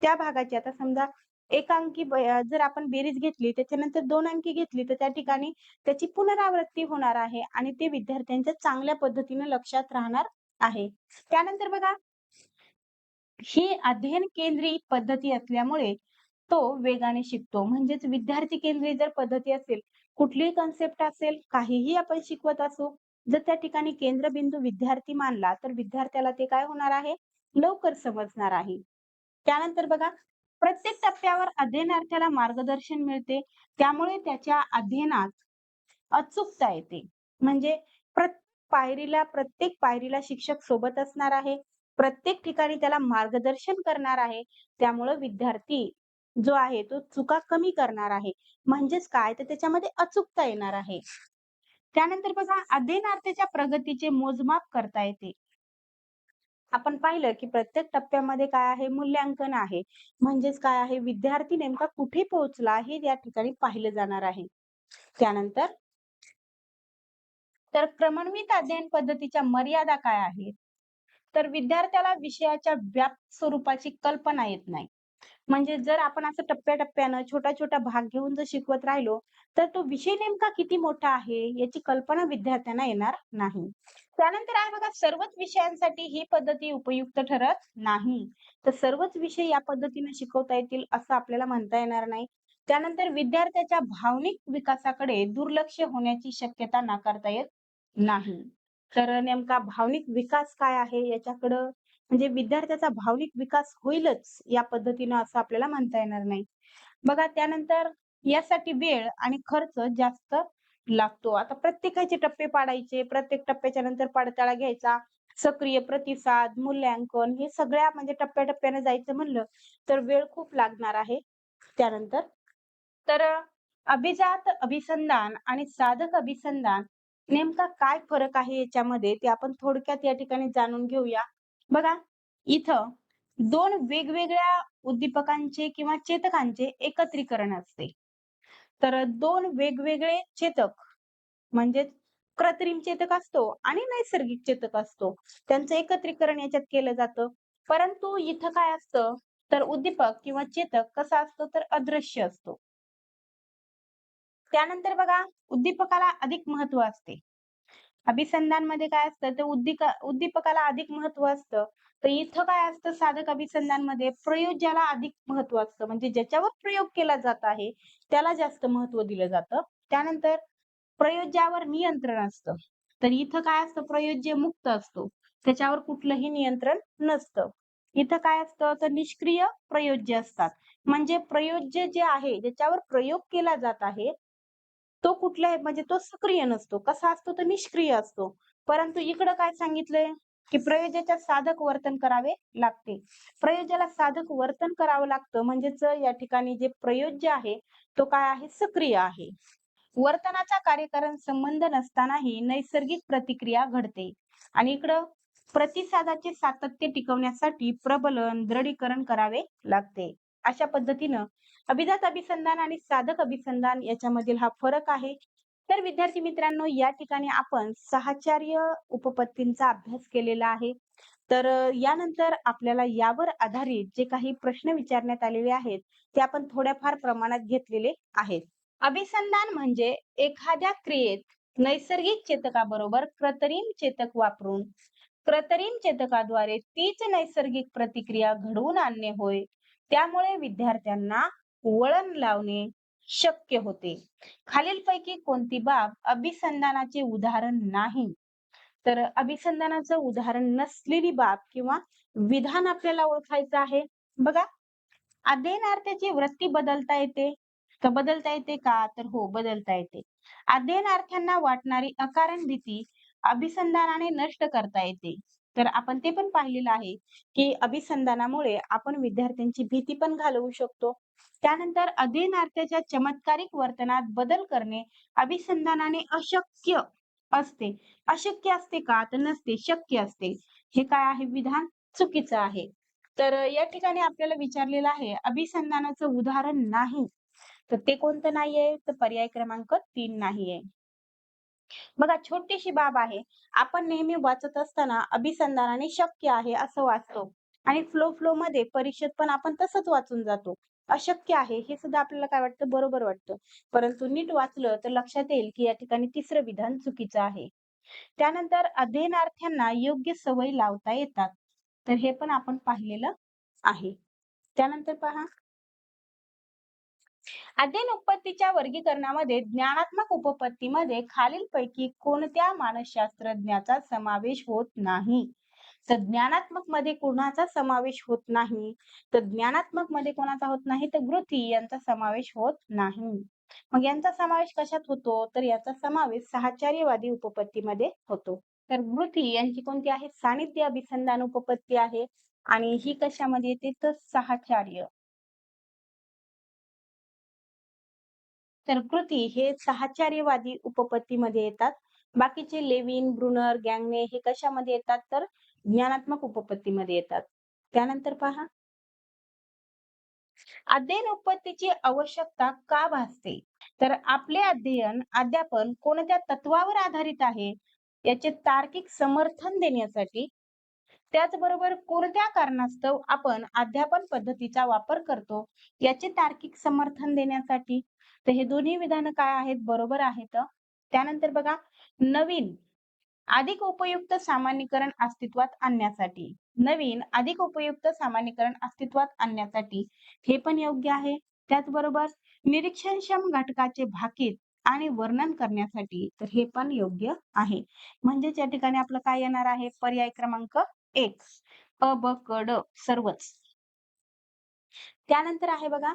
त्या भागाची आता समजा एक अंकी जर आपण बेरीज घेतली, त्याच्यानंतर 2 अंकी घेतली, तर त्या ठिकाणी त्याची पुनरावृत्ती होणार आहे आणि ते विद्यार्थ्यांच्या चांगल्या पद्धतीने लक्षात राहणार आहे. त्यानंतर बघा, ही अध्ययन केंद्री पद्धती असल्यामुळे तो वेगाने शिकतो. म्हणजेच विद्यार्थी केंद्रित जर पद्धती असेल, कुठलीही कन्सेप्ट असेल, काहीही आपण शिकवत असू, जर त्या ठिकाणी केंद्रबिंदू विद्यार्थी मानला, तर विद्यार्थ्याला ते काय होणार आहे, लवकर समजणार आहे. त्यानंतर बघा, प्रत्येक टप्प्यावर अध्ययनार्थ्याला मार्गदर्शन मिळते. त्यामुळे त्याच्या अध्ययनात अचूकता येते. म्हणजे प्रत्येक पायरीला शिक्षक सोबत असणार आहे. प्रत्येक ठिकाणी त्याला मार्गदर्शन करणार आहे. त्यामुळं विद्यार्थी जो आहे तो चुका कमी करणार आहे. म्हणजेच काय तर त्याच्यामध्ये अचूकता येणार आहे. त्यानंतर बघा, अध्ययनार्थीच्या प्रगतीचे मोजमाप करता येते. आपण पाहिलं की प्रत्येक टप्प्यामध्ये काय आहे, मूल्यांकन आहे. म्हणजेच काय आहे, विद्यार्थी नेमका कुठे पोहोचला हे या ठिकाणी पाहिलं जाणार आहे. त्यानंतर तर क्रमन्वित अध्ययन पद्धतीच्या मर्यादा काय आहेत? तर विद्यार्थ्याला विषयाच्या व्याप्त स्वरूपाची कल्पना येत नाही. म्हणजे जर आपण असं टप्प्याटप्प्यानं, छोटा-छोटा भाग घेऊन जर शिकवत राहिलो, तर तो विषय नेमका किती मोठा आहे, याची कल्पना विद्यार्थ्यांना येणार नाही. त्यानंतर आहे बघा, सर्वच विषयांसाठी ही पद्धती उपयुक्त ठरत नाही. तर सर्वच विषय या पद्धतीने शिकवता येतील असं आपल्याला म्हणता येणार नाही. त्यानंतर विद्यार्थ्याच्या भावनिक विकासाकडे दुर्लक्ष होण्याची शक्यता नाकारता येत नाही. तर नेमका भावनिक विकास काय आहे याच्याकडं म्हणजे विद्यार्थ्याचा भावनिक विकास होईलच या पद्धतीनं असं आपल्याला म्हणता येणार नाही. बघा त्यानंतर यासाठी वेळ आणि खर्च जास्त लागतो. आता प्रत्येकाचे टप्पे पाडायचे, प्रत्येक टप्प्याच्या नंतर पडताळा घ्यायचा, सक्रिय प्रतिसाद, मूल्यांकन हे सगळ्या म्हणजे टप्प्याटप्प्याने जायचं म्हणलं, तर वेळ खूप लागणार आहे त्यानंतर. तर अभिजात अभिसंधान आणि साधक अभिसंधान नेमका काय फरक आहे याच्यामध्ये ते आपण थोडक्यात या ठिकाणी जाणून घेऊया. बघा, इथं 2 वेगवेगळ्या उद्दीपकांचे किंवा चेतकांचे एकत्रीकरण असते. तर 2 वेगवेगळे चेतक म्हणजेच कृत्रिम चेतक असतो आणि नैसर्गिक चेतक असतो. त्यांचं एकत्रीकरण याच्यात केलं जातं. परंतु इथं काय असतं, तर उद्दीपक किंवा चेतक कसा असतो तर अदृश्य असतो. त्यानंतर बघा, उद्दीपकाला अधिक महत्त्व असते. अभिसंधानमध्ये काय असतं, तर उद्दीपकाला अधिक महत्त्व असतं. तर इथं काय असतं साधक अभिसंधानमध्ये प्रयोज्याला अधिक महत्त्व असतं. म्हणजे ज्याच्यावर प्रयोग केला जात आहे, त्याला जास्त महत्त्व दिलं जातं. त्यानंतर प्रयोज्यावर नियंत्रण असतं. तर इथं काय असतं प्रयोज्य मुक्त असतो. त्याच्यावर कुठलंही नियंत्रण नसतं. इथं काय असतं तर निष्क्रिय प्रयोज्य असतात. म्हणजे प्रयोज्य जे आहे, ज्याच्यावर प्रयोग केला जात आहे, तो कुठल्याही म्हणजे तो सक्रिय नसतो. कसा असतो? तो निष्क्रिय असतो. परंतु इकडं काय सांगितलंय, की प्रयोज्याच्या साधक वर्तन करावे लागते. प्रयोज्याला साधक वर्तन करावं लागतं म्हणजेच या ठिकाणी जे प्रयोज्य आहे, तो काय आहे? सक्रिय आहे. वर्तनाचा कार्यकारण संबंध नसतानाही नैसर्गिक प्रतिक्रिया घडते आणि इकडं प्रतिसादाचे सातत्य टिकवण्यासाठी प्रबलन, दृढीकरण करावे लागते. अशा पद्धतीनं अभिजात अभिसंधान आणि साधक अभिसंधान याच्यामधील हा फरक आहे. तर विद्यार्थी मित्रांनो, या ठिकाणी आपण साहचर्य उपपत्तींचा अभ्यास केलेला आहे. तर यानंतर आपल्याला यावर आधारित जे काही प्रश्न विचारण्यात आलेले आहेत, ते आपण थोड्याफार प्रमाणात घेतलेले आहेत. अभिसंधान म्हणजे एखाद्या क्रियेत नैसर्गिक चेतकाबरोबर कृत्रिम चेतक वापरून कृत्रिम चेतकाद्वारे तीच नैसर्गिक प्रतिक्रिया घडवून आणणे होय. त्यामुळे विद्यार्थ्यांना वळण लावणे शक्य होते. खालीलपैकी कोणती बाब अभिसंधानाचे उदाहरण नाही? तर अभिसंधानाचं उदाहरण नसलेली बाब किंवा विधान आपल्याला ओळखायचं आहे. बघा, अध्ययनार्थाची वृत्ती बदलता येते. तर बदलता येते का? तर हो, बदलता येते. अध्ययनार्थ्यांना वाटणारी अकारण भीती अभिसंधानाने नष्ट करता येते. तर आपण ते पण पाहिलेलं आहे, की अभिसंधानामुळे आपण विद्यार्थ्यांची भीती पण घालवू शकतो. त्यानंतर अध्ययनार्थ्याच्या चमत्कारिक वर्तनात बदल करणे अभिसंधानाने अशक्य असते. अशक्य असते का? तर नसते, शक्य असते. हे काय आहे विधान? चुकीचं आहे. तर या ठिकाणी आपल्याला विचारलेलं आहे अभिसंधानाचं उदाहरण नाही. तर ते कोणतं नाहीये? तर पर्याय क्रमांक 3 नाहीये. बघा छोटीशी बाब आहे. आपण नेहमी वाचत असताना अभिसंधानाने शक्य आहे असं वाचतो आणि फ्लोमध्ये परीक्षेत पण आपण तसंच वाचून जातो. अशक्य आहे हे सुद्धा आपल्याला काय वाटतं? बरोबर वाटतं. परंतु नीट वाचलं तर लक्षात येईल की या ठिकाणी तिसरं विधान चुकीचं आहे. त्यानंतर अध्ययनार्थ्यांना योग्य सवयी लावता येतात. तर हे पण आपण पाहिलेलं आहे. त्यानंतर पहा, अध्ययन उपपत्तीच्या वर्गीकरणामध्ये ज्ञानात्मक उपपत्तीमध्ये खालीलपैकी कोणत्या मानसशास्त्रज्ञाचा समावेश होत नाही? तर ज्ञानात्मक मध्ये कोणाचा समावेश होत नाही? तर ज्ञानात्मक मध्ये कोणाचा होत नाही? तर गृथी यांचा समावेश होत नाही. मग यांचा समावेश कशात होतो? तर याचा समावेश साहचर्यवादी उपपत्तीमध्ये होतो. तर गृथी यांची कोणती आहे? सानिध्य अभिसंधान उपपत्ती आहे आणि ही कशामध्ये येते? तर साहचर्य. तर कृती हे साहचर्यवादी उपपत्तीमध्ये येतात. बाकीचे लेविन, ब्रुनर, गॅंगने हे कशामध्ये येतात? तर ज्ञानात्मक उपपत्तीमध्ये येतात. त्यानंतर पहा, अध्ययन उपपत्तीची आवश्यकता का भासते? तर आपले अध्यापन कोणत्या तत्वावर आधारित आहे? याचे तार्किक समर्थन देण्यासाठी त्याचबरोबर कोणत्या कारणास्तव आपण अध्यापन पद्धतीचा वापर करतो याचे तार्किक समर्थन देण्यासाठी. तर हे दोन्ही विधानं काय आहेत? बरोबर आहेत. त्यानंतर बघा, नवीन अधिक उपयुक्त सामान्यीकरण अस्तित्वात आणण्यासाठी. नवीन अधिक उपयुक्त सामान्यीकरण अस्तित्वात आणण्यासाठी हे पण योग्य आहे. त्याचबरोबर निरीक्षणक्षम घटकाचे भाकीत आणि वर्णन करण्यासाठी, तर हे पण योग्य आहे. म्हणजेच या ठिकाणी आपलं काय येणार आहे? पर्याय क्रमांक 1. अ, ब, क, ड सर्वच. त्यानंतर आहे बघा,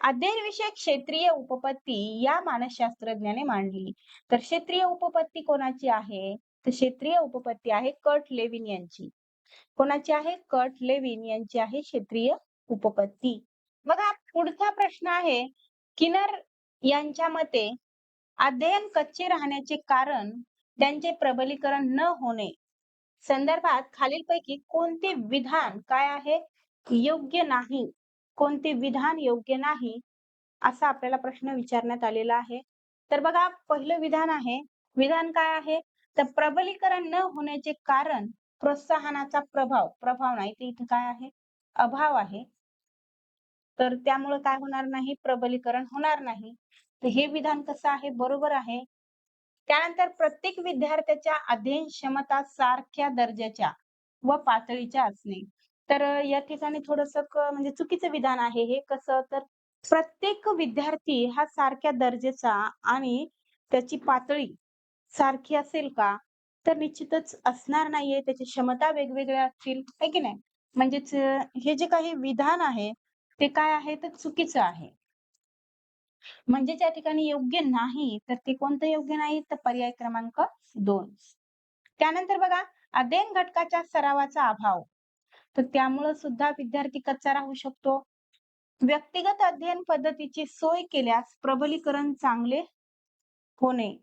अध्ययनविषयक क्षेत्रीय उपपत्ती या मानसशास्त्रज्ञाने मांडली. तर क्षेत्रीय उपपत्ती कोणाची आहे? तर क्षेत्रीय उपपत्ती आहे कर्ट लेविन यांची. कोणाची आहे? कर्ट लेविन यांची आहे क्षेत्रीय उपपत्ती. बघा, पुढचा प्रश्न आहे, किनर यांच्या मते अध्ययन कच्चे राहण्याचे कारण त्यांचे प्रबलीकरण न होणे संदर्भात खालीलपैकी कोणते विधान काय आहे? योग्य नाही. कोणते विधान योग्य नाही असा आपल्याला प्रश्न विचारण्यात आलेला आहे. तर बघा, पहिलं विधान आहे. विधान काय आहे? तर प्रबलीकरण न होण्याचे कारण प्रोत्साहनाचा प्रभाव. प्रभाव नाही, ते इथे काय आहे? अभाव आहे. तर त्यामुळे काय होणार नाही? प्रबलीकरण होणार नाही. तर हे विधान कसं आहे? बरोबर आहे. त्यानंतर प्रत्येक विद्यार्थ्याच्या अध्ययन क्षमता सारख्या दर्जाच्या व पातळीच्या असणे. तर या ठिकाणी थोडंसं म्हणजे चुकीचं विधान आहे हे. कसं? तर प्रत्येक विद्यार्थी हा सारख्या दर्जाचा आणि त्याची पातळी सारखी असेल का? तर निश्चितच असणार नाहीये. त्याची क्षमता वेगवेगळ्या असतील, है की नाही? म्हणजेच हे जे काही विधान आहे, ते काय आहे? तर चुकीचं आहे. म्हणजे त्या ठिकाणी योग्य नाही, तर ते कोणतं योग्य नाही? तर पर्याय क्रमांक 2. त्यानंतर बघा, अध्ययन घटकाच्या सरावाचा अभाव. तर त्यामुळं सुद्धा विद्यार्थी कच्चा राहू शकतो. व्यक्तिगत अध्ययन पद्धतीची सोय केल्यास प्रबलीकरण चांगले होणे.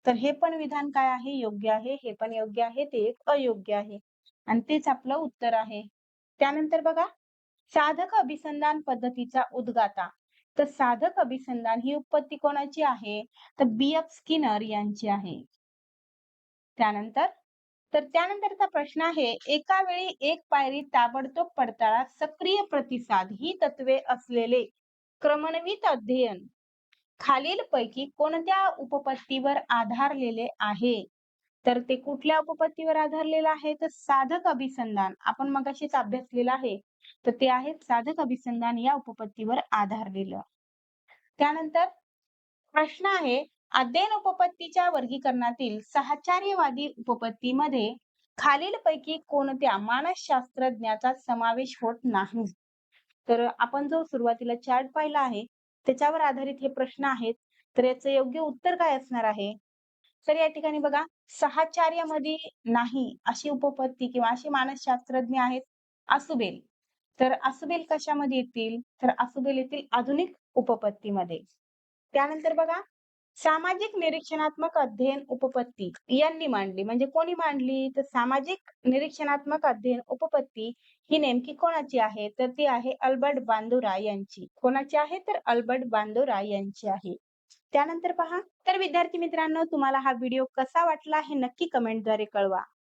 तर हे पण विधान काय आहे? योग्य आहे. हे पण योग्य आहे. ते एक अयोग्य आहे. आणि तेच आपलं उत्तर आहे. त्यानंतर बघा, साधक अभिसंधान पद्धतीचा उद्गाता. तर साधक अभिसंधान ही उत्पत्ती कोणाची आहे? तर बी.एफ. स्किनर यांची आहे. त्यानंतर त्यानंतरचा प्रश्न आहे, एका वेळी एक पायरी ताबडतोब पडताळा सक्रिय प्रतिसाद ही तत्वे असलेले क्रमन्वित अध्ययन खालीलपैकी कोणत्या उपपत्तीवर आधारलेले आहे? तर ते कुठल्या उपपत्तीवर आधारलेलं आहे? तर साधक अभिसंधान. आपण मगाशीच अभ्यासलेलं आहे. तर ते आहे साधक अभिसंधान या उपपत्तीवर आधारलेलं. त्यानंतर प्रश्न आहे, अध्ययन उपपत्तीच्या वर्गीकरणातील साहचर्यवादी उपपत्तीमध्ये खालीलपैकी कोणत्या मानसशास्त्रज्ञाचा समावेश होत नाही? तर आपण जो सुरुवातीला चार्ट पाहिला आहे, त्याच्यावर आधारित हे प्रश्न आहेत. तर याचं योग्य उत्तर काय असणार आहे? तर या ठिकाणी बघा, साहचर्यामध्ये नाही अशी उपपत्ती किंवा असे मानसशास्त्रज्ञ आहेत आसुबेल. तर आसुबेल कशामध्ये येतील? तर आसुबेल येतील आधुनिक उपपत्तीमध्ये. त्यानंतर बघा, सामाजिक निरीक्षणात्मक अध्ययन उपपत्ती यांनी मांडली. म्हणजे कोणी मांडली? तर सामाजिक निरीक्षणात्मक अध्ययन उपपत्ती ही नेमकी कोणाची आहे? तर ती आहे अल्बर्ट बांदुरा यांची. कोणाची आहे? तर अल्बर्ट बांदुरा यांची आहे. त्यानंतर पहा, तर विद्यार्थी मित्रांनो, तुम्हाला हा व्हिडिओ कसा वाटला हे नक्की कमेंटद्वारे कळवा.